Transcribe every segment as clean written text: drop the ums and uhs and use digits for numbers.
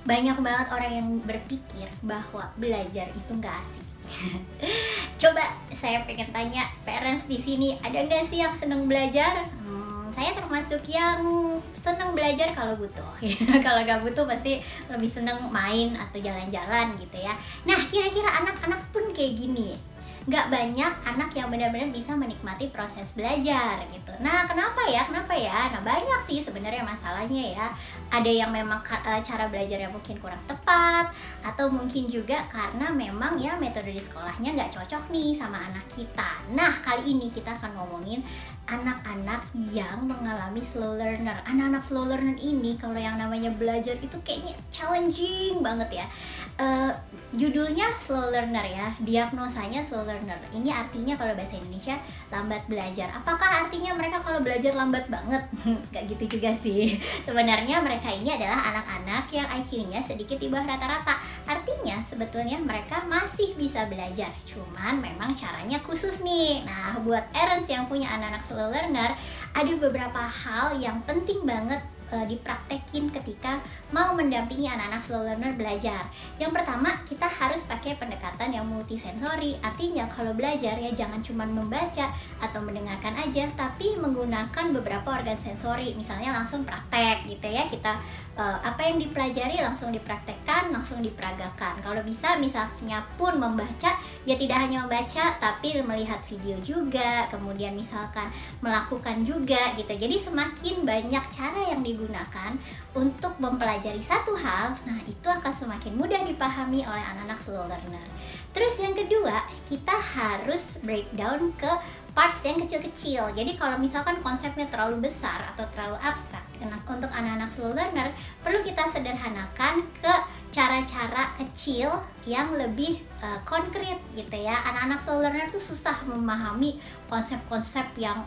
Banyak banget orang yang berpikir bahwa belajar itu nggak asik. Coba saya pengen tanya, parents di sini ada nggak sih yang seneng belajar? Saya termasuk yang seneng belajar kalau butuh. Kalau nggak butuh pasti lebih seneng main atau jalan-jalan gitu ya. Nah, kira-kira anak-anak pun kayak gini. Nggak banyak anak yang benar-benar bisa menikmati proses belajar gitu. Nah, kenapa ya? Kenapa ya? Nah, banyak sih sebenarnya masalahnya ya. Ada yang memang cara belajarnya mungkin kurang tepat, atau mungkin juga karena memang ya metode di sekolahnya nggak cocok nih sama anak kita. Nah, kali ini kita akan ngomongin anak-anak yang mengalami slow learner. Anak-anak slow learner ini kalau yang namanya belajar itu kayaknya challenging banget ya. Judulnya slow learner ya, diagnosanya slow learner. Ini artinya kalau bahasa Indonesia lambat belajar. Apakah artinya mereka kalau belajar lambat banget? Gak gitu juga sih. Sebenarnya mereka ini adalah anak-anak yang IQ-nya sedikit di bawah rata-rata. Artinya sebetulnya mereka masih bisa belajar, cuman memang caranya khusus nih. Nah, buat parents yang punya anak-anak slow learner, ada beberapa hal yang penting banget dipraktekin ketika mau mendampingi anak-anak slow learner belajar. Yang pertama, kita harus pakai pendekatan yang multisensori. Artinya kalau belajar ya jangan cuma membaca atau mendengarkan aja, tapi menggunakan beberapa organ sensori. Misalnya langsung praktek gitu ya. Kita apa yang dipelajari langsung dipraktekkan, langsung diperagakan. Kalau bisa misalnya pun membaca, ya tidak hanya membaca tapi melihat video juga, kemudian misalkan melakukan juga gitu. Jadi semakin banyak cara yang digunakan untuk mempelajari satu hal, nah itu akan semakin mudah dipahami oleh anak-anak slow learner. Terus yang kedua, kita harus breakdown ke parts yang kecil-kecil. Jadi kalau misalkan konsepnya terlalu besar atau terlalu abstrak, untuk anak-anak slow learner perlu kita sederhanakan ke cara-cara kecil yang lebih konkret gitu ya. Anak-anak slow learner tuh susah memahami konsep-konsep yang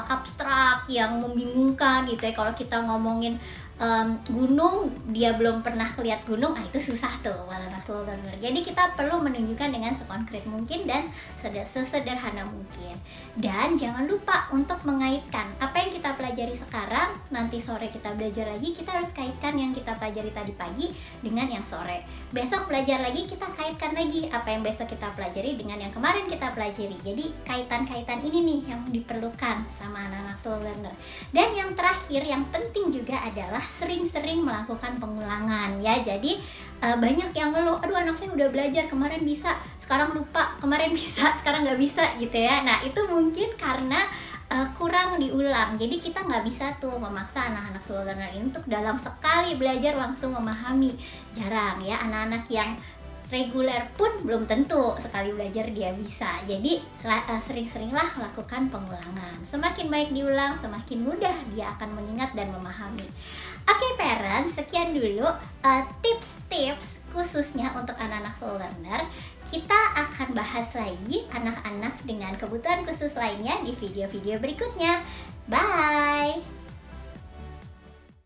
abstrak, yang membingungkan gitu ya. Kalau kita ngomongin gunung, dia belum pernah lihat gunung, itu susah tuh anak slow learner. Jadi kita perlu menunjukkan dengan sekonkret mungkin dan sesederhana mungkin. Dan jangan lupa untuk mengaitkan apa yang kita pelajari sekarang, nanti sore kita belajar lagi, kita harus kaitkan yang kita pelajari tadi pagi dengan yang sore. Besok belajar lagi, kita kaitkan lagi apa yang besok kita pelajari dengan yang kemarin kita pelajari. Jadi kaitan-kaitan ini nih yang diperlukan sama anak-anak slow learner. Dan yang terakhir, yang penting juga adalah sering-sering melakukan pengulangan ya. Jadi banyak yang ngeluh, aduh anak saya udah belajar, kemarin bisa, sekarang lupa, kemarin bisa, sekarang nggak bisa gitu ya. Nah itu mungkin karena kurang diulang. Jadi kita nggak bisa tuh memaksa anak-anak slow learner ini untuk dalam sekali belajar langsung memahami. Jarang ya, anak-anak yang reguler pun belum tentu sekali belajar dia bisa. Jadi sering-seringlah lakukan pengulangan. Semakin baik diulang, semakin mudah dia akan mengingat dan memahami. Oke parents, sekian dulu tips-tips khususnya untuk anak-anak slow learner. Kita akan bahas lagi anak-anak dengan kebutuhan khusus lainnya di video-video berikutnya. Bye!